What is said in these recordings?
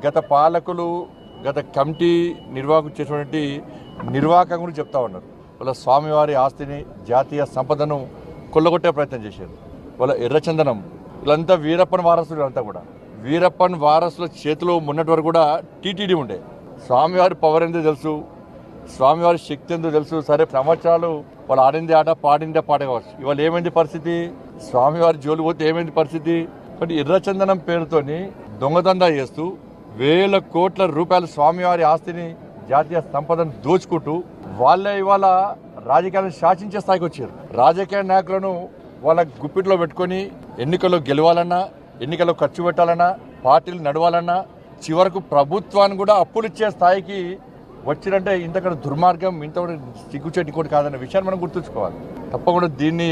గత పాలకులు గత కమిటీ నిర్వాహకులు చేసినటువంటి నిర్వాహకం గురించి చెప్తా ఉన్నారు. వాళ్ళ స్వామివారి ఆస్తిని జాతీయ సంపదను కొల్లగొట్టే ప్రయత్నం చేశారు. వాళ్ళ ఎర్రచందనం వీళ్ళంతా వీరప్పన్ వారసులు. అంతా కూడా వీరప్పన్ వారసుల చేతిలో మొన్నటి వరకు కూడా టీటీడీ ఉండే. స్వామివారి పవర్ ఏందో తెలుసు, స్వామివారి శక్తి ఏందో తెలుసు. సరే సంవత్సరాలు వాళ్ళు ఆడింది ఆట పాడిందే పాట కావచ్చు. ఇవాళ ఏమైంది పరిస్థితి? స్వామివారి జోలు పోతే ఏమైంది పరిస్థితి? బట్ ఎర్రచందనం పేరుతోని దొంగదందా చేస్తూ వేల కోట్ల రూపాయల స్వామివారి ఆస్తిని జాతీయ సంపదను దోచుకుంటూ వాళ్ళే ఇవాళ రాజకీయాలను శాసించే స్థాయికి వచ్చారు. రాజకీయ నాయకులను వాళ్ళ గుప్పిట్లో పెట్టుకొని ఎన్నికల్లో గెలవాలన్నా, ఎన్నికల్లో ఖర్చు పెట్టాలన్నా, పార్టీలు నడవాలన్నా, చివరకు ప్రభుత్వాన్ని కూడా అప్పులు ఇచ్చే స్థాయికి వచ్చినంటే ఇంతకన్నా దుర్మార్గం, ఇంత సిగ్గుచేటి కూడా కాదన్న విషయాన్ని మనం గుర్తుంచుకోవాలి. తప్పకుండా దీన్ని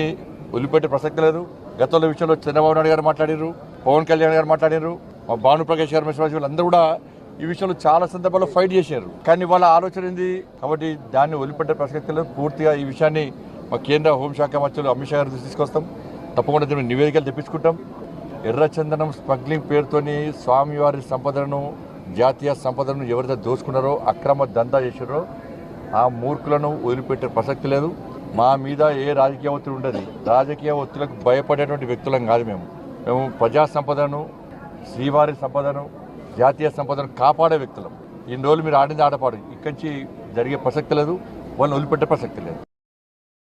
వదిలిపెట్టే ప్రసక్తి లేదు. గతంలో విషయంలో చంద్రబాబు నాయుడు గారు మాట్లాడారు, పవన్ కళ్యాణ్ గారు మాట్లాడారు, మా భానుప్రకాష్ గారు వీళ్ళందరూ కూడా ఈ విషయంలో చాలా సందర్భాల్లో ఫైట్ చేశారు. కానీ వాళ్ళ ఆలోచన ఏంది? కాబట్టి దాన్ని వదిలిపెట్టే ప్రసక్తి లేదు. పూర్తిగా ఈ విషయాన్ని మా కేంద్ర హోంశాఖ మంత్రులు అమిత్ షా గారు తీసుకొస్తాం. తప్పకుండా దీన్ని నివేదికలు తెప్పించుకుంటాం. ఎర్రచందనం స్మగ్లింగ్ పేరుతోని స్వామివారి సంపదను, జాతీయ సంపదను ఎవరైతే దోచుకున్నారో, అక్రమ దందా చేశారో ఆ మూర్ఖులను వదిలిపెట్టే ప్రసక్తి లేదు. మా మీద ఏ రాజకీయ ఒత్తిడి ఉండదు. రాజకీయ ఒత్తిడిలకు భయపడేటువంటి వ్యక్తులం కాదు. మేము ప్రజా సంపదను, శ్రీవారి సంపదను, జాతీయ సంపదను కాపాడే వ్యక్తులం. ఇన్ని రోజులు మీరు ఆడింది ఆడపాడు. ఇక్కడి నుంచి జరిగే ప్రసక్తి లేదు, వాళ్ళని వదిలిపెట్టే ప్రసక్తి లేదు.